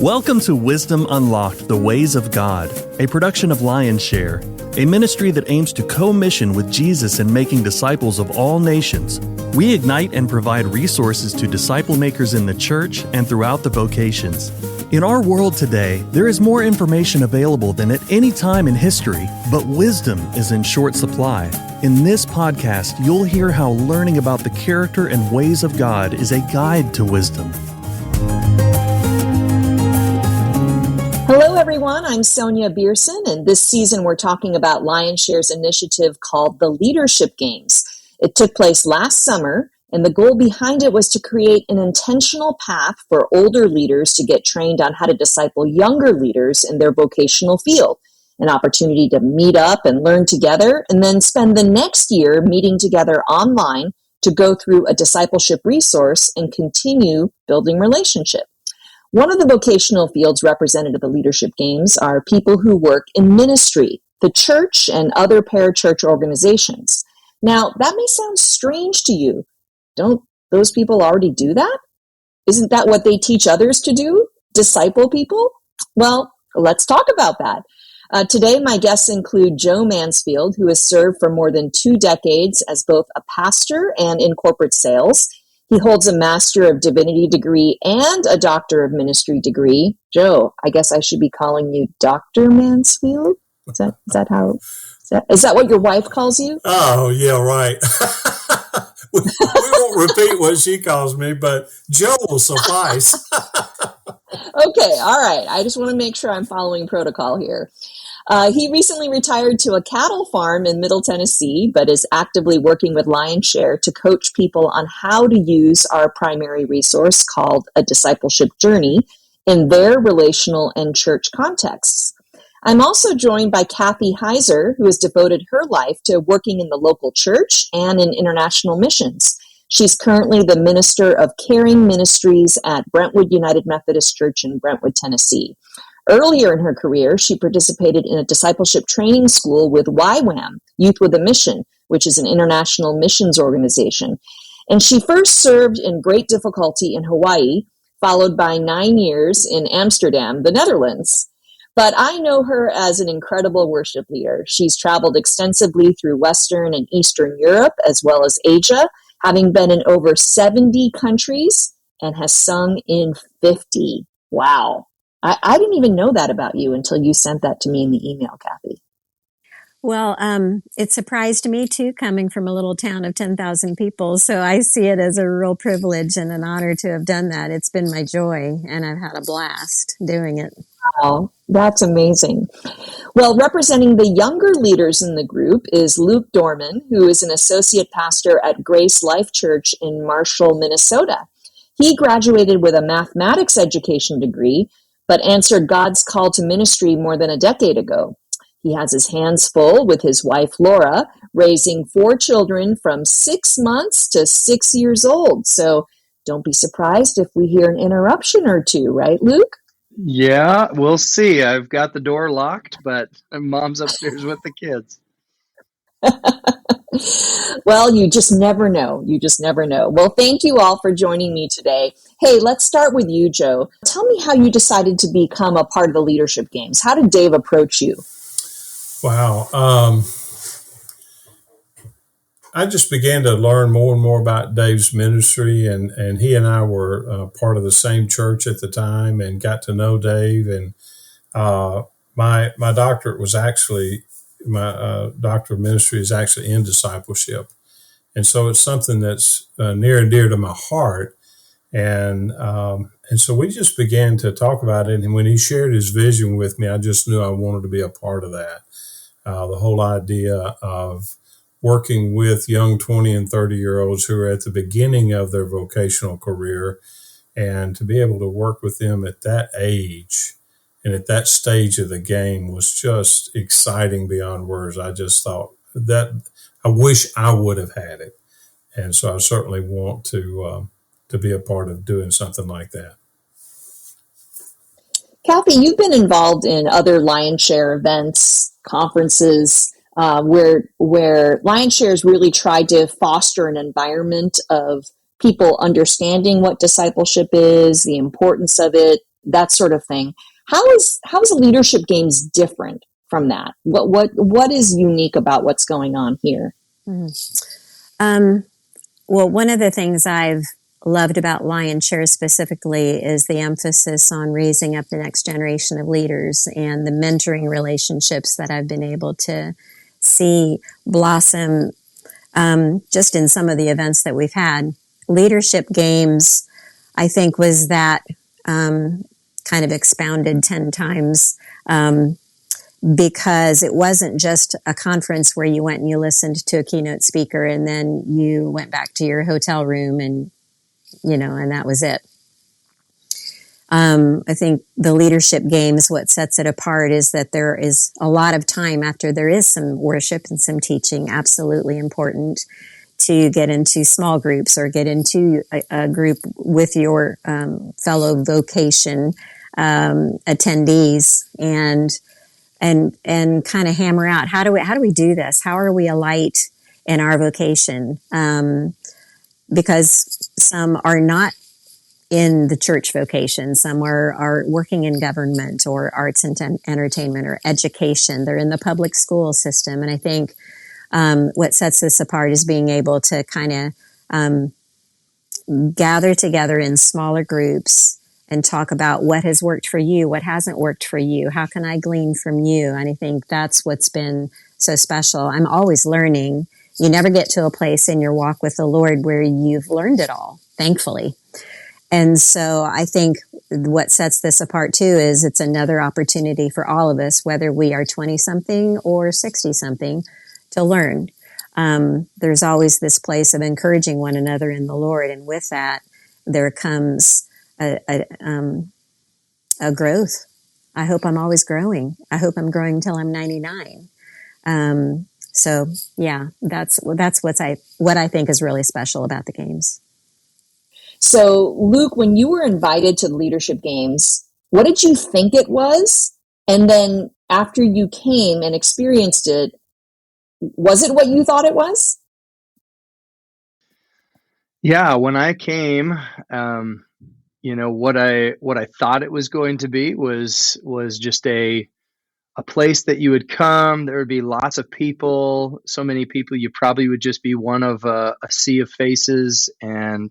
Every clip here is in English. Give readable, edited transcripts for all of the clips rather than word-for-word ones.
Welcome to Wisdom Unlocked, The Ways of God, a production of Lionshare, a ministry that aims to co-mission with Jesus in making disciples of all nations. We ignite and provide resources to disciple makers in the church and throughout the vocations. In our world today, there is more information available than at any time in history, but wisdom is in short supply. In this podcast, you'll hear how learning about the character and ways of God is a guide to wisdom. Hello, everyone. I'm Sonia Bierson, and this season we're talking about Lionshare's initiative called the Leadership Games. It took place last summer, and the goal behind it was to create an intentional path for older leaders to get trained on how to disciple younger leaders in their vocational field, an opportunity to meet up and learn together, and then spend the next year meeting together online to go through a discipleship resource and continue building relationship. One of the vocational fields represented at the Leadership Games are people who work in ministry, the church, and other parachurch organizations. Now, that may sound strange to you. Don't those people already do that? Isn't that what they teach others to do? Disciple people? Well, let's talk about that. Today, my guests include Joe Mansfield, who has served for more than 2 decades as both a pastor and in corporate sales. He holds a Master of Divinity degree and a Doctor of Ministry degree. Joe, I guess I should be calling you Dr. Mansfield? Is that what your wife calls you? Oh, yeah, right. we won't repeat what she calls me, but Joe will suffice. Okay, all right. I just want to make sure I'm following protocol here. He recently retired to a cattle farm in Middle Tennessee, but is actively working with Lionshare to coach people on how to use our primary resource called A Discipleship Journey in their relational and church contexts. I'm also joined by Kathy Heiser, who has devoted her life to working in the local church and in international missions. She's currently the Minister of Caring Ministries at Brentwood United Methodist Church in Brentwood, Tennessee. Earlier in her career, she participated in a discipleship training school with YWAM, Youth with a Mission, which is an international missions organization. And she first served in great difficulty in Hawaii, followed by 9 years in Amsterdam, the Netherlands. But I know her as an incredible worship leader. She's traveled extensively through Western and Eastern Europe, as well as Asia, having been in over 70 countries and has sung in 50. Wow. I didn't even know that about you until you sent that to me in the email, Kathy. Well, it surprised me too, coming from a little town of 10,000 people. So I see it as a real privilege and an honor to have done that. It's been my joy, and I've had a blast doing it. Wow, that's amazing. Well, representing the younger leaders in the group is Luke Dorman, who is an associate pastor at Grace Life Church in Marshall, Minnesota. He graduated with a mathematics education degree, but answered God's call to ministry more than a decade ago. He has his hands full with his wife, Laura, raising 4 children from 6 months to 6 years old. So don't be surprised if we hear an interruption or two, right, Luke? Yeah, we'll see. I've got the door locked, but Mom's upstairs with the kids. Well, you just never know. You just never know. Well, thank you all for joining me today. Hey, let's start with you, Joe. Tell me how you decided to become a part of the Leadership Games. How did Dave approach you? Wow. I just began to learn more and more about Dave's ministry, and he and I were part of the same church at the time and got to know Dave. And my doctorate was actually, my doctor of ministry is actually in discipleship. And so it's something that's near and dear to my heart. And so we just began to talk about it. And when he shared his vision with me, I just knew I wanted to be a part of that. The whole idea of working with young 20 and 30-year-olds who are at the beginning of their vocational career, and to be able to work with them at that age and at that stage of the game was just exciting beyond words. I just thought that I wish I would have had it. And so I certainly want to be a part of doing something like that. Kathy, you've been involved in other Lionshare events, conferences, where Lionshare has really tried to foster an environment of people understanding what discipleship is, the importance of it, that sort of thing. How is leadership games different from that? What is unique about what's going on here? Mm-hmm. Well, one of the things I've loved about Lion Share specifically is the emphasis on raising up the next generation of leaders and the mentoring relationships that I've been able to see blossom just in some of the events that we've had. Leadership games, I think, was that kind of expounded 10 times because it wasn't just a conference where you went and you listened to a keynote speaker and then you went back to your hotel room and, and that was it. I think the leadership games, what sets it apart is that there is a lot of time after there is some worship and some teaching, absolutely important, to get into small groups or get into a group with your fellow vocation attendees and kind of hammer out how do we do this? How are we a light in our vocation? Because some are not in the church vocation. Some are working in government or arts and entertainment or education. They're in the public school system. And I think what sets this apart is being able to kind of gather together in smaller groups and talk about what has worked for you, what hasn't worked for you, how can I glean from you? And I think that's what's been so special. I'm always learning. You never get to a place in your walk with the Lord where you've learned it all, thankfully. And so I think what sets this apart too is it's another opportunity for all of us, whether we are 20-something or 60-something, to learn. There's always this place of encouraging one another in the Lord. And with that, there comes a growth. I hope I'm always growing. I hope I'm growing until I'm 99. So yeah, that's what I think is really special about the games. So Luke, when you were invited to the leadership games, what did you think it was? And then after you came and experienced it, was it what you thought it was? Yeah, when I came, what I thought it was going to be was just a place that you would come. There would be lots of people, so many people. You probably would just be one of a sea of faces, and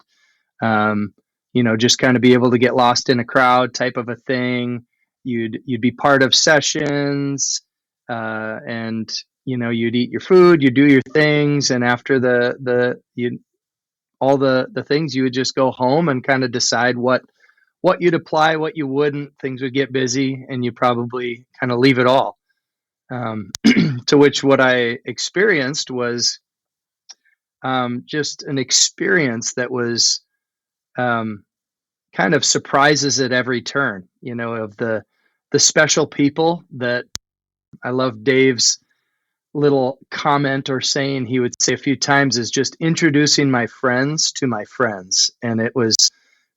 just kind of be able to get lost in a crowd type of a thing. You'd be part of sessions, and you'd eat your food, you do your things, and after all the things, you would just go home and kind of decide what you'd apply, what you wouldn't. Things would get busy, and you probably kind of leave it all. To which what I experienced was just an experience that was kind of surprises at every turn, of the special people that I love. Dave's little comment or saying he would say a few times is just introducing my friends to my friends. And it was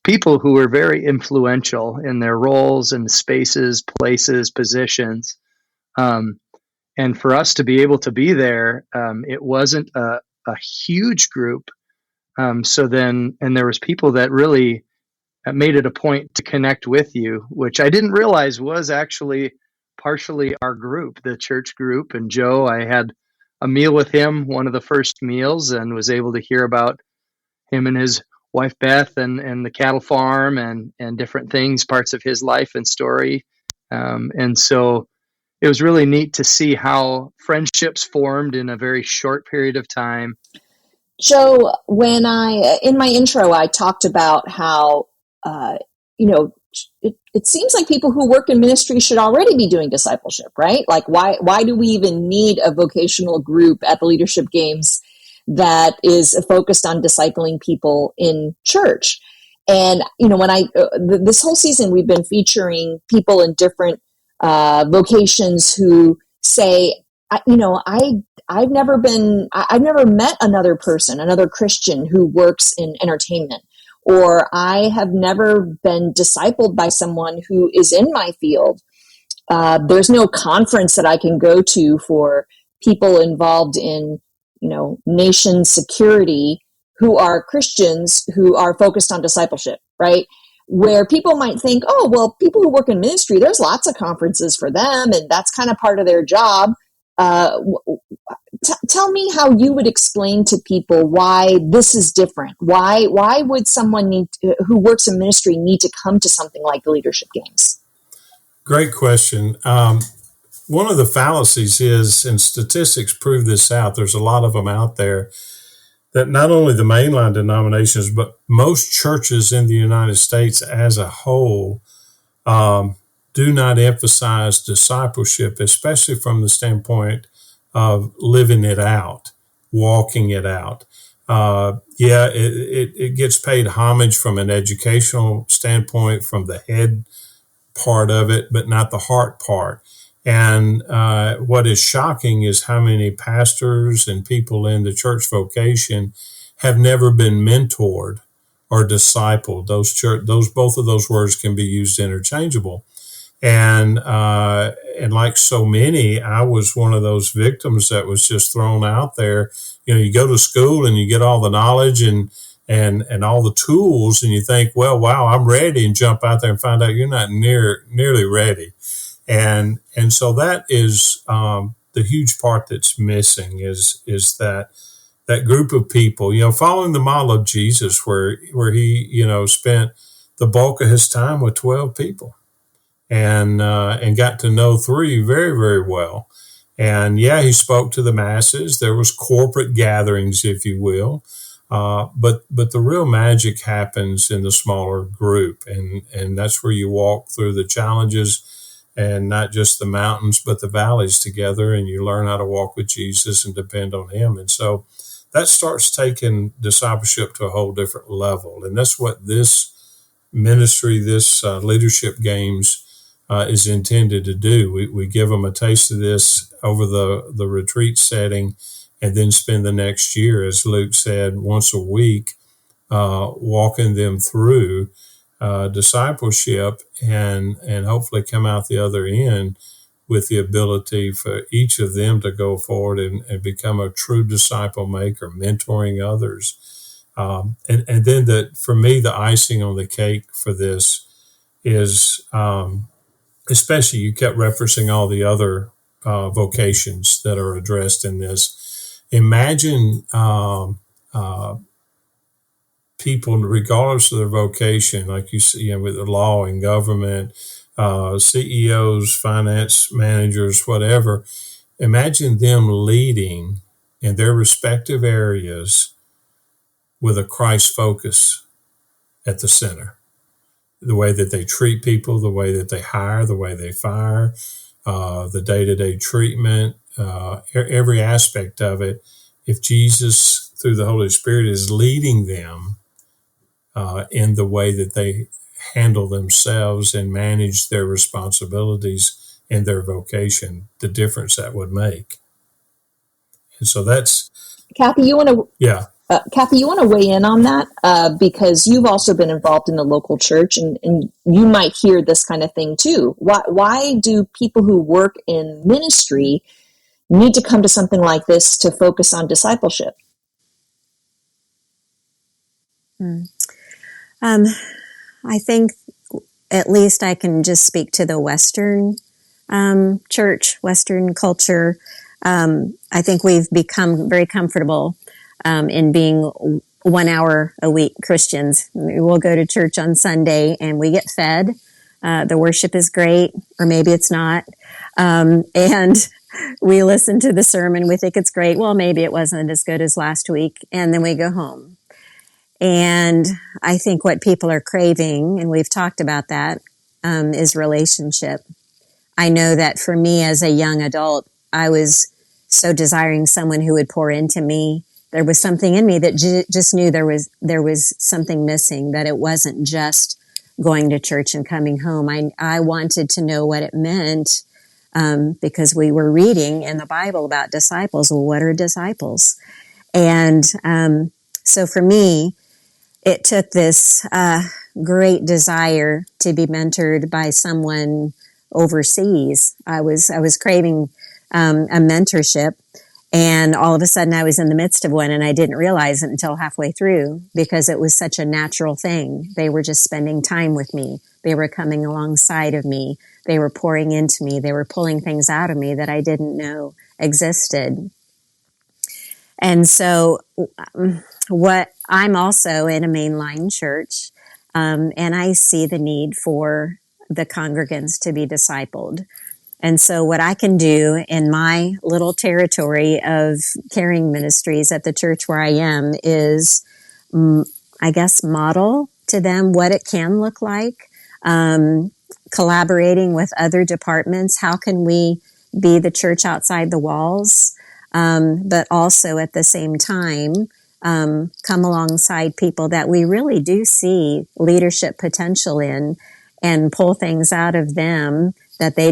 people who were very influential in their roles and spaces, places, positions. And for us to be able to be there, it wasn't a huge group. And there was people that really made it a point to connect with you, which I didn't realize was actually partially our group, the church group. And Joe, I had a meal with him, one of the first meals, and was able to hear about him and his wife, Beth, and the cattle farm and different things, parts of his life and story. And so it was really neat to see how friendships formed in a very short period of time. Joe, when in my intro, I talked about how, it seems like people who work in ministry should already be doing discipleship, right? Like, why do we even need a vocational group at the leadership games that is focused on discipling people in church? And, when this whole season, we've been featuring people in different vocations who say, I've never met another person, another Christian who works in entertainment, or I have never been discipled by someone who is in my field. There's no conference that I can go to for people involved in, nation security who are Christians who are focused on discipleship, right? where people might think, oh, well, people who work in ministry, there's lots of conferences for them, and that's kind of part of their job. Tell me how you would explain to people why this is different. Why would someone who works in ministry need to come to something like the Leadership Games? Great question. One of the fallacies is, and statistics prove this out, there's a lot of them out there, that not only the mainline denominations, but most churches in the United States as a whole do not emphasize discipleship, especially from the standpoint of living it out, walking it out. It gets paid homage from an educational standpoint, from the head part of it, but not the heart part. And what is shocking is how many pastors and people in the church vocation have never been mentored or discipled. Both of those words can be used interchangeable. And like so many, I was one of those victims that was just thrown out there. You go to school and you get all the knowledge and all the tools, and you think, well, wow, I'm ready, and jump out there and find out you're not nearly ready. And so that is the huge part that's missing is that group of people, following the model of Jesus, where he spent the bulk of his time with 12 people, and got to know 3 very, very well. And he spoke to the masses. There was corporate gatherings, if you will, but the real magic happens in the smaller group, and that's where you walk through the challenges. And not just the mountains, but the valleys together, and you learn how to walk with Jesus and depend on him. And so that starts taking discipleship to a whole different level. And that's what this ministry, this Leadership Games is intended to do. We give them a taste of this over the retreat setting, and then spend the next year, as Luke said, once a week, walking them through discipleship, and hopefully come out the other end with the ability for each of them to go forward and become a true disciple maker, mentoring others. And then for me, the icing on the cake for this is, especially you kept referencing all the other vocations that are addressed in this. Imagine people, regardless of their vocation, like you see, with the law and government, CEOs, finance managers, whatever. Imagine them leading in their respective areas with a Christ focus at the center. The way that they treat people, the way that they hire, the way they fire, the day-to-day treatment, every aspect of it. If Jesus, through the Holy Spirit, is leading them in the way that they handle themselves and manage their responsibilities in their vocation, the difference that would make. And so that's... Kathy, you want to... Yeah. Kathy, you want to weigh in on that? Because you've also been involved in the local church, and you might hear this kind of thing too. Why do people who work in ministry need to come to something like this to focus on discipleship? I think at least I can just speak to the Western church, Western culture. I think we've become very comfortable in being 1 hour a week Christians. We'll go to church on Sunday and we get fed. The worship is great, or maybe it's not. And we listen to the sermon. We think it's great. Well, maybe it wasn't as good as last week. And then we go home. And I think what people are craving, and we've talked about that, is relationship. I know that for me as a young adult, I was so desiring someone who would pour into me. There was something in me that just knew there was something missing, that it wasn't just going to church and coming home. I wanted to know what it meant, because we were reading in the Bible about disciples. Well, what are disciples? And so for me, it took this great desire to be mentored by someone overseas. I was craving a mentorship, And all of a sudden I was in the midst of one, and I didn't realize it until halfway through, because it was such a natural thing. They were just spending time with me. They were coming alongside of me. They were pouring into me. They were pulling things out of me that I didn't know existed. And so what I'm also in a mainline church, and I see the need for the congregants to be discipled. And so what I can do in my little territory of caring ministries at the church where I am is, I guess, model to them what it can look like, collaborating with other departments. How can we be the church outside the walls, but also at the same time come alongside people that we really do see leadership potential in, and pull things out of them that they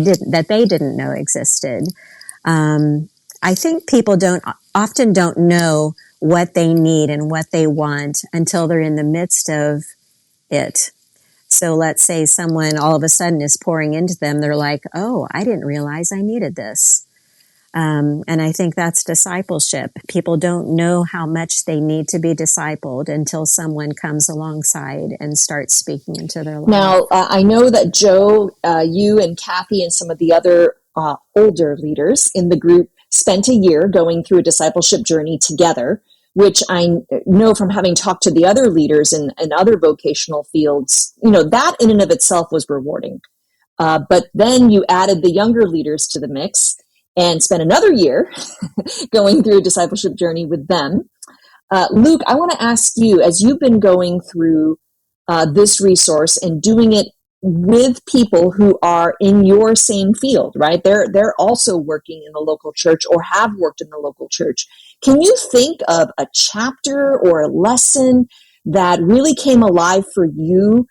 didn't know existed. I think people often don't know what they need and what they want until they're in the midst of it. So let's say someone all of a sudden is pouring into them. They're like, oh, I didn't realize I needed this. And I think that's discipleship. People don't know how much they need to be discipled until someone comes alongside and starts speaking into their life. Now, I know that Joe, you and Kathy and some of the other older leaders in the group spent a year going through a discipleship journey together, which I know from having talked to the other leaders in other vocational fields, that in and of itself was rewarding. But then you added the younger leaders to the mix and spent another year going through a discipleship journey with them. Luke, I want to ask you, as you've been going through this resource and doing it with people who are in your same field, right? They're also working in the local church or have worked in the local church. Can you think of a chapter or a lesson that really came alive for you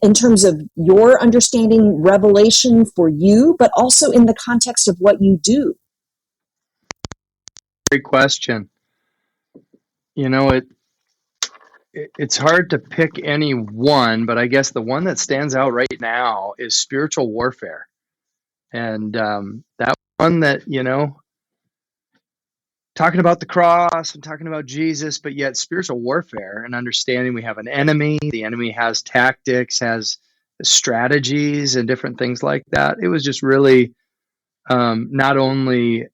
in terms of your understanding, revelation for you, but also in the context of what you do? Great question. It's hard to pick any one, but I guess the one that stands out right now is spiritual warfare. And that one that, talking about the cross and talking about Jesus, but yet spiritual warfare and understanding we have an enemy. The enemy has tactics, has strategies and different things like that. It was just really not only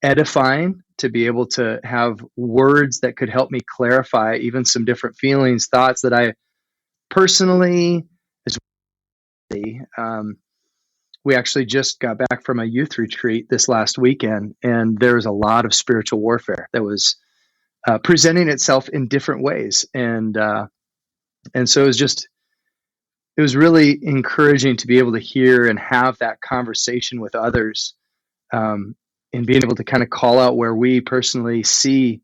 edifying to be able to have words that could help me clarify even some different feelings, thoughts that I personally, as we actually just got back from a youth retreat this last weekend, and there was a lot of spiritual warfare that was presenting itself in different ways. And so it was really encouraging to be able to hear and have that conversation with others, and being able to kind of call out where we personally see,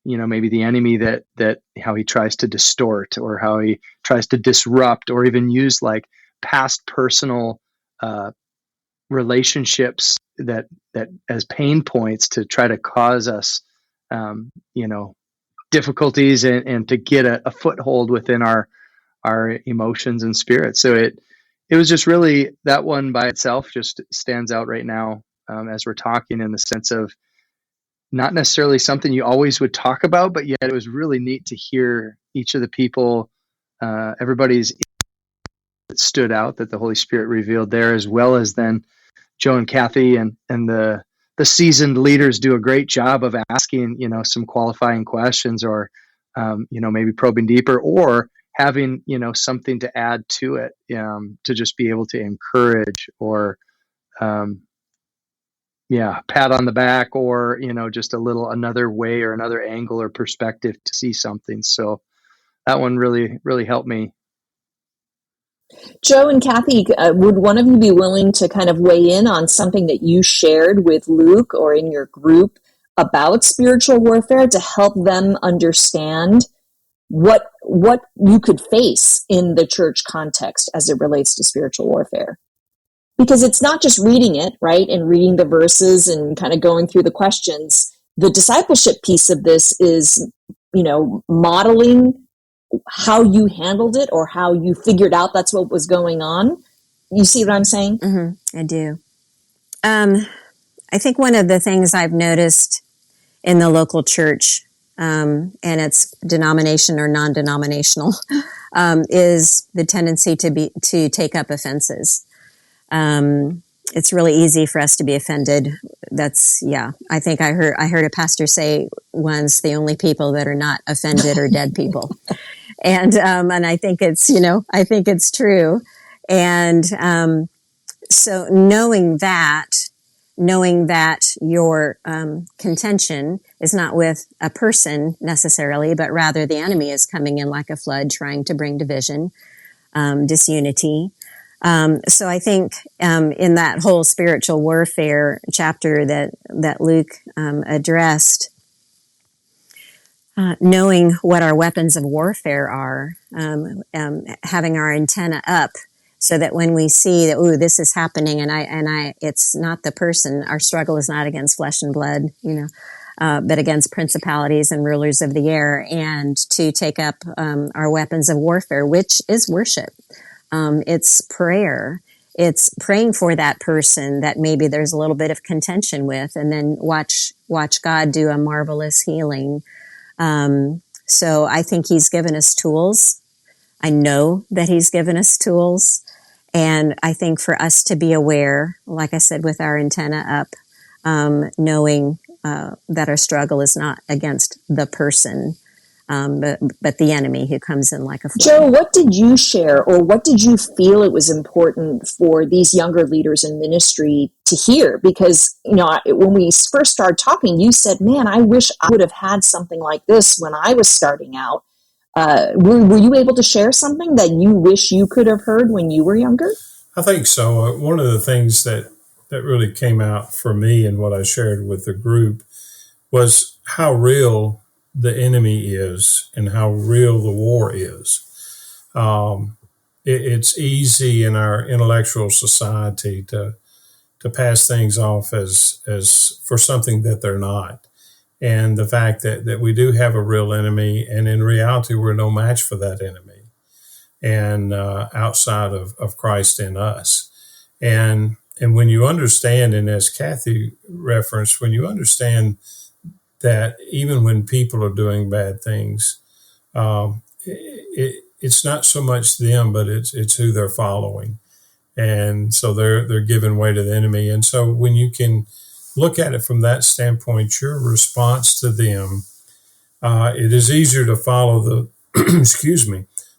maybe the enemy that how he tries to distort or how he tries to disrupt or even use like past personal relationships that as pain points to try to cause us, difficulties and to get a foothold within our emotions and spirits. So it was just really, that one by itself just stands out right now, as we're talking, in the sense of not necessarily something you always would talk about, but yet it was really neat to hear each of the people, everybody's that stood out that the Holy Spirit revealed there, as well as then Joe and Kathy and the seasoned leaders do a great job of asking, some qualifying questions, or, maybe probing deeper, or having, something to add to it, to just be able to encourage or, pat on the back, or, just another way or another angle or perspective to see something. So that one really, really helped me. Joe and Kathy, would one of you be willing to kind of weigh in on something that you shared with Luke or in your group about spiritual warfare to help them understand what you could face in the church context as it relates to spiritual warfare? Because it's not just reading it, right, and reading the verses and kind of going through the questions. The discipleship piece of this is, modeling how you handled it or how you figured out that's what was going on. You see what I'm saying? Mm-hmm, I do. I think one of the things I've noticed in the local church, and it's denomination or non-denominational, is the tendency to take up offenses. It's really easy for us to be offended. I think I heard a pastor say once, the only people that are not offended are dead people. And I think it's true. And, so knowing that your, contention is not with a person necessarily, but rather the enemy is coming in like a flood, trying to bring division, disunity. So I think, in that whole spiritual warfare chapter that Luke, addressed, knowing what our weapons of warfare are, having our antenna up so that when we see that, ooh, this is happening it's not the person, our struggle is not against flesh and blood, but against principalities and rulers of the air, and to take up, our weapons of warfare, which is worship. It's prayer. It's praying for that person that maybe there's a little bit of contention with, and then watch God do a marvelous healing. So I think he's given us tools. I know that he's given us tools. And I think for us to be aware, like I said, with our antenna up, knowing that our struggle is not against the person, but the enemy who comes in like a flood. Joe, what did you share, or what did you feel it was important for these younger leaders in ministry to hear? Because, when we first started talking, you said, man, I wish I would have had something like this when I was starting out. Were you able to share something that you wish you could have heard when you were younger? I think so. One of the things that really came out for me and what I shared with the group was how real the enemy is and how real the war is. It's easy in our intellectual society to pass things off as for something that they're not. And the fact that we do have a real enemy, and in reality, we're no match for that enemy, and outside of Christ in us. And when you understand, and as Kathy referenced, when you understand that even when people are doing bad things, it's not so much them, but it's who they're following. And so they're giving way to the enemy. And so when you can look at it from that standpoint, your response to them, it is easier to follow the,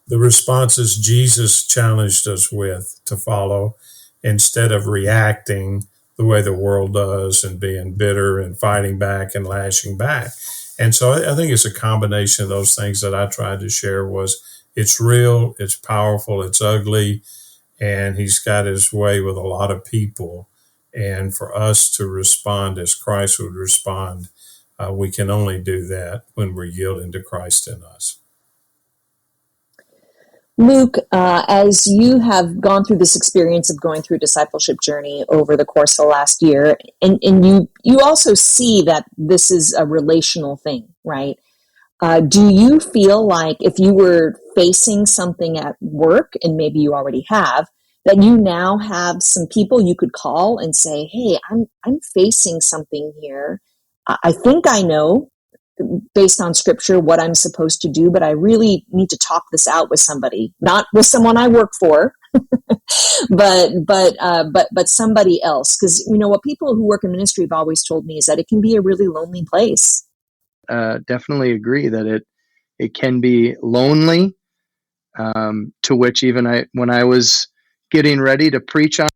the responses Jesus challenged us with to follow, instead of reacting the way the world does and being bitter and fighting back and lashing back. And so I think it's a combination of those things that I tried to share. Was it's real, it's powerful, it's ugly, and he's got his way with a lot of people. And for us to respond as Christ would respond, we can only do that when we're yielding to Christ in us. Luke, as you have gone through this experience of going through a discipleship journey over the course of the last year, and you also see that this is a relational thing, right? Do you feel like if you were facing something at work, and maybe you already have, that you now have some people you could call and say, hey, I'm facing something here. I think I know, based on scripture, what I'm supposed to do, but I really need to talk this out with somebody, not with someone I work for, but somebody else. Because what people who work in ministry have always told me is that it can be a really lonely place. Definitely agree that it can be lonely. To which even when I was getting ready to preach on,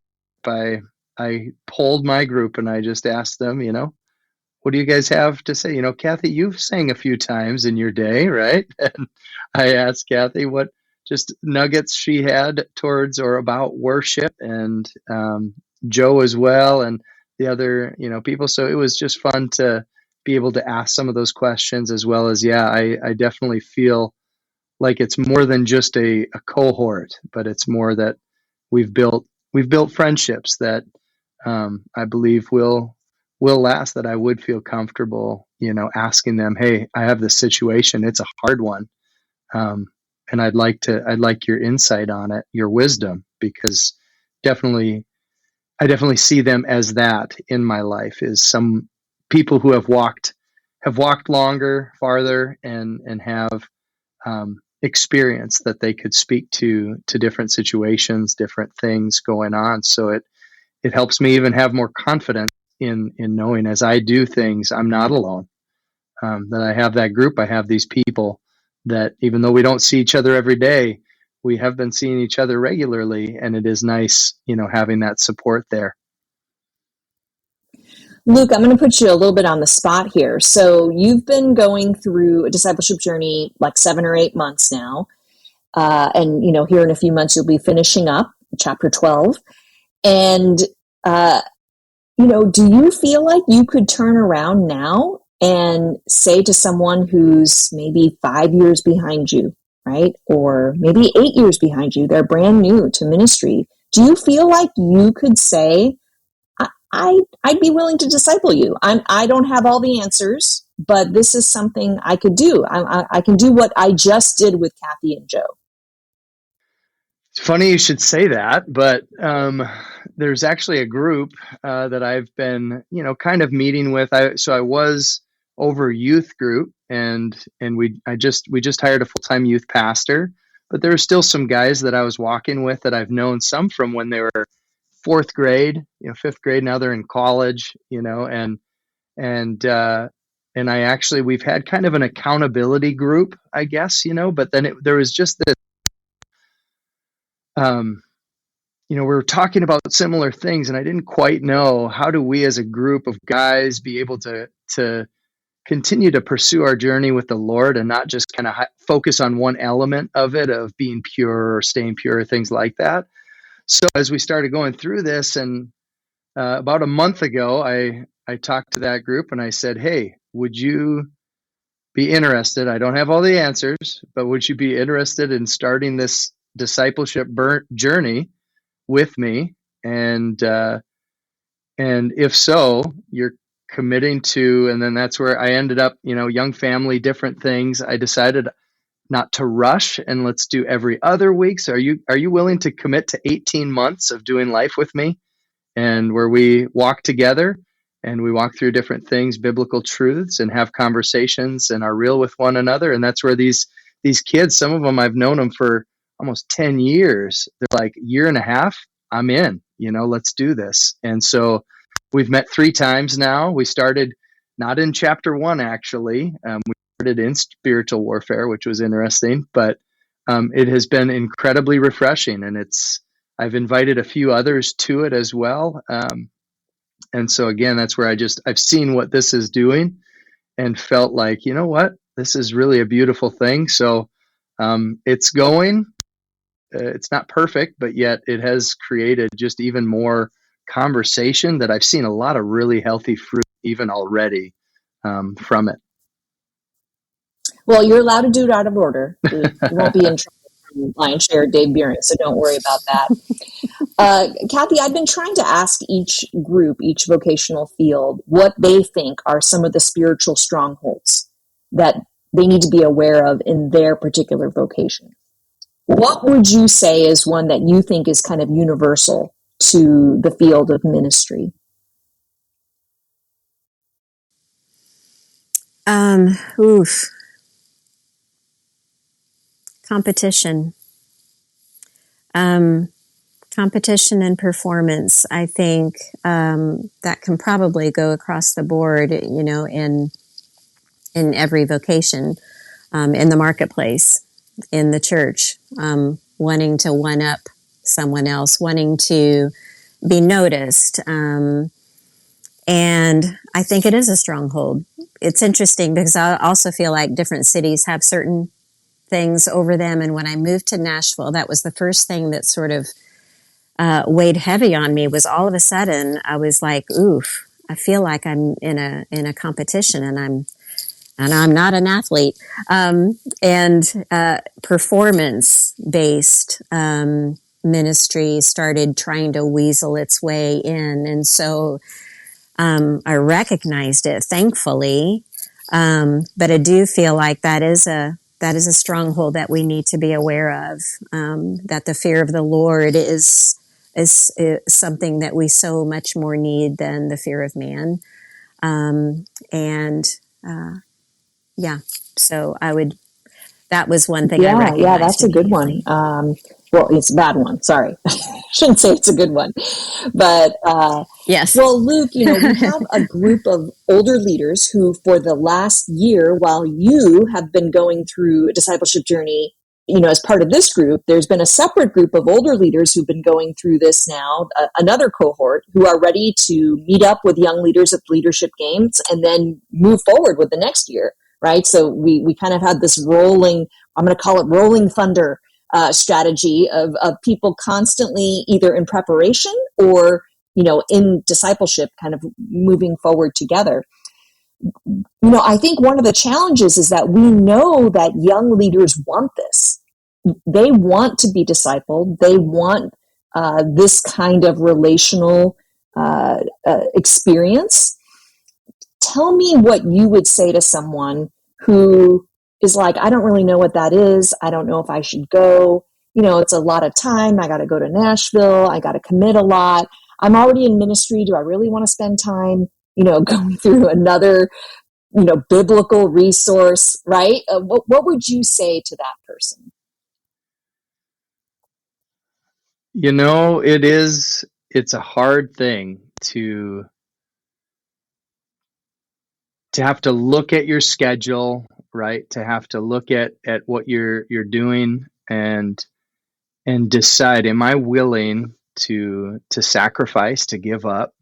I polled my group and I just asked them, what do you guys have to say? Kathy, you've sang a few times in your day, right? And I asked Kathy what just nuggets she had towards or about worship, and Joe as well, and the other, people. So it was just fun to be able to ask some of those questions, as well as, I definitely feel like it's more than just a cohort, but it's more that we've built friendships that I believe will last, that I would feel comfortable, asking them, hey, I have this situation. It's a hard one. And I'd like your insight on it, your wisdom, because definitely I definitely see them as that in my life, is some people who have walked longer, farther, and have experience that they could speak to different situations, different things going on. So it helps me even have more confidence in knowing as I do things, I'm not alone. That I have that group, I have these people that even though we don't see each other every day, we have been seeing each other regularly, and it is nice, having that support there. Luke, I'm going to put you a little bit on the spot here. So you've been going through a discipleship journey like 7 or 8 months now. And, here in a few months, you'll be finishing up chapter 12. And, do you feel like you could turn around now and say to someone who's maybe 5 years behind you, right? Or maybe 8 years behind you, they're brand new to ministry. Do you feel like you could say, I'd be willing to disciple you. I don't have all the answers, but this is something I could do. I can do what I just did with Kathy and Joe. It's funny you should say that, but there's actually a group that I've been, kind of meeting with. So I was over youth group, and we just hired a full-time youth pastor, but there are still some guys that I was walking with that I've known, some from when they were fourth grade, fifth grade. Now they're in college, and we've had kind of an accountability group, I guess, but then there was just this, we were talking about similar things, and I didn't quite know, how do we as a group of guys be able to continue to pursue our journey with the Lord and not just kind of focus on one element of it, of being pure or staying pure, things like that. So as we started going through this, and about a month ago, I talked to that group and I said, hey, would you be interested? I don't have all the answers, but would you be interested in starting this discipleship journey with me? And if so, you're committing to, and then that's where I ended up, young family, different things. I decided not to rush, and let's do every other week. So are you willing to commit to 18 months of doing life with me, and where we walk together and we walk through different things, biblical truths, and have conversations and are real with one another? And that's where these kids, some of them I've known them for almost 10 years. They're like, year and a half, I'm in, let's do this. And so we've met 3 times now. We started not in chapter 1, actually. We started in spiritual warfare, which was interesting, but it has been incredibly refreshing, and I've invited a few others to it as well. And so again, that's where I've seen what this is doing and felt like, what, this is really a beautiful thing. So it's going, it's not perfect, but yet it has created just even more conversation that I've seen a lot of really healthy fruit even already from it. Well, you're allowed to do it out of order. You won't be in trouble from Lion Share Dave Beering, so don't worry about that. Kathy, I've been trying to ask each group, each vocational field, what they think are some of the spiritual strongholds that they need to be aware of in their particular vocation. What would you say is one that you think is kind of universal to the field of ministry? Competition. Competition and performance. I think that can probably go across the board, in every vocation, in the marketplace, in the church, wanting to one up someone else, wanting to be noticed. And I think it is a stronghold. It's interesting because I also feel like different cities have certain things over them. And when I moved to Nashville, that was the first thing that sort of weighed heavy on me. Was all of a sudden I was like, oof, I feel like I'm in a competition, and I'm not an athlete. And performance based ministry started trying to weasel its way in, and so I recognized it, thankfully. But I do feel like that is a stronghold that we need to be aware of. That the fear of the Lord is is something that we so much more need than the fear of man. So that was one thing I recognized. Yeah, that's a good one. Well, it's a bad one. Sorry. Shouldn't say it's a good one. But, yes. Well, Luke, we have a group of older leaders who, for the last year, while you have been going through a discipleship journey, as part of this group, there's been a separate group of older leaders who've been going through this now, another cohort who are ready to meet up with young leaders at leadership games and then move forward with the next year, right? So we kind of had this rolling, I'm going to call it rolling thunder strategy of people constantly either in preparation or, in discipleship, kind of moving forward together. I think one of the challenges is that we know that young leaders want this. They want to be discipled. They want this kind of relational experience. Tell me what you would say to someone who is like, I don't really know what that is. I don't know if I should go. It's a lot of time. I got to go to Nashville. I got to commit a lot. I'm already in ministry. Do I really want to spend time, going through another, biblical resource, right? What would you say to that person? It's a hard thing to have to look at your schedule, right? To have to look at what you're doing and decide, am I willing to sacrifice, to give up,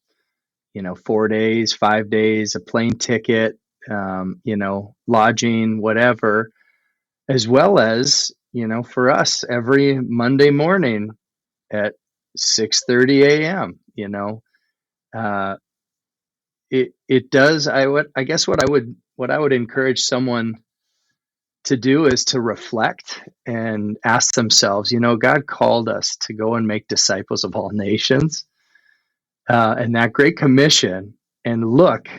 4 days, 5 days, a plane ticket, lodging, whatever, as well as, for us every Monday morning at 6:30 a.m., it does. I guess what I would encourage someone to do is to reflect and ask themselves, God called us to go and make disciples of all nations, and that great commission. And look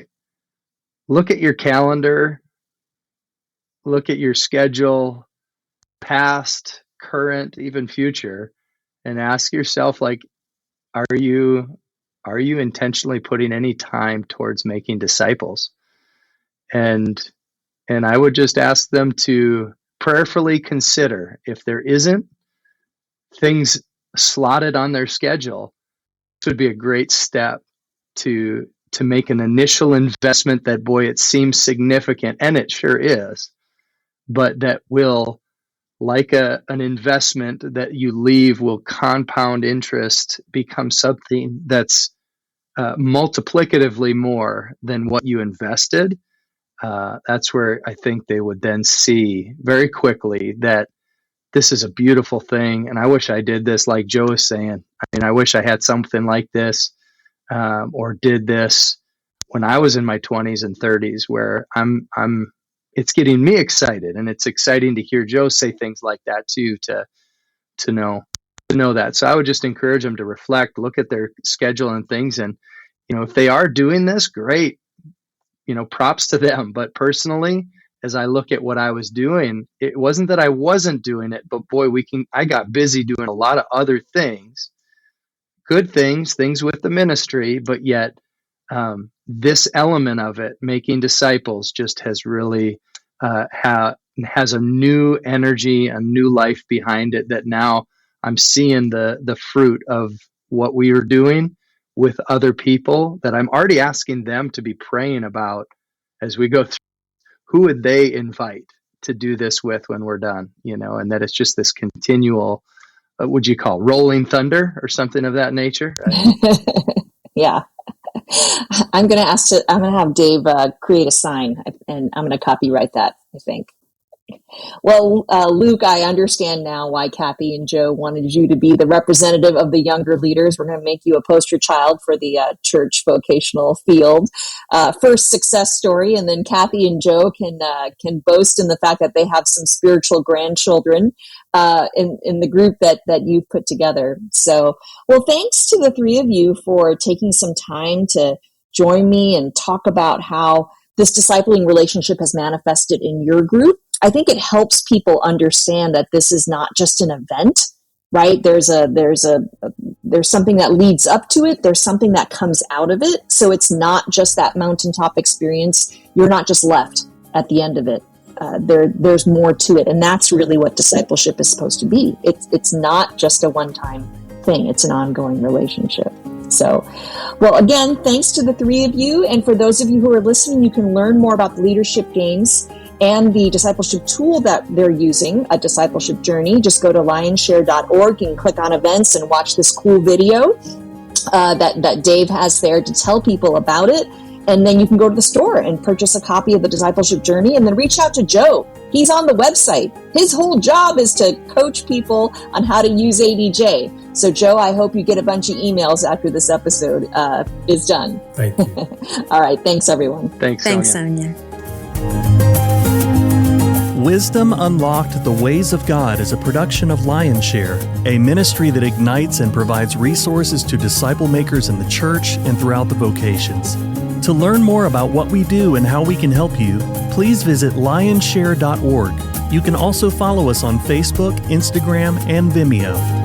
at your calendar, look at your schedule, past, current, even future, and ask yourself, like, are you intentionally putting any time towards making disciples? And I would just ask them to prayerfully consider, if there isn't things slotted on their schedule, this would be a great step to make an initial investment that, boy, it seems significant, and it sure is, but that will, like an investment that you leave, will compound interest, become something that's multiplicatively more than what you invested. That's where I think they would then see very quickly that this is a beautiful thing. And I wish I did this, like Joe is saying. I wish I had something like this, or did this when I was in my 20s and 30s, where it's getting me excited. And it's exciting to hear Joe say things like that too, to know that. So I would just encourage them to reflect, look at their schedule and things. And, if they are doing this, great, props to them. But personally, as I look at what I was doing, it wasn't that I wasn't doing it, but boy, I got busy doing a lot of other things, good things with the ministry, but yet this element of it, making disciples, just has really has a new energy, a new life behind it, that now I'm seeing the fruit of what we were doing with other people, that I'm already asking them to be praying about as we go through. Who would they invite to do this with when we're done? And that it's just this continual, would you call rolling thunder or something of that nature? Right? Yeah. I'm going to have Dave create a sign, and I'm going to copyright that, I think. Well, Luke, I understand now why Kathy and Joe wanted you to be the representative of the younger leaders. We're going to make you a poster child for the church vocational field. First success story, and then Kathy and Joe can boast in the fact that they have some spiritual grandchildren in the group that you've put together. So, well, thanks to the three of you for taking some time to join me and talk about how this discipling relationship has manifested in your group. I think it helps people understand that this is not just an event. right? There's something that leads up to it. There's something that comes out of it. So it's not just that mountaintop experience. You're not just left at the end of it. There's more to it. And that's really what discipleship is supposed to be. It's not just a one-time thing. It's an ongoing relationship. So, well, again, thanks to the three of you. And for those of you who are listening, you can learn more about the leadership games and the discipleship tool that they're using, a discipleship journey. Just go to lionshare.org and click on events and watch this cool video that Dave has there to tell people about it. And then you can go to the store and purchase a copy of the discipleship journey, and then reach out to Joe. He's on the website. His whole job is to coach people on how to use ADJ. So Joe, I hope you get a bunch of emails after this episode is done. Thank you. All right. Thanks, everyone. Thanks, Sonia. Wisdom Unlocked: The Ways of God is a production of Lionshare, a ministry that ignites and provides resources to disciple makers in the church and throughout the vocations. To learn more about what we do and how we can help you, please visit lionshare.org. You can also follow us on Facebook, Instagram, and Vimeo.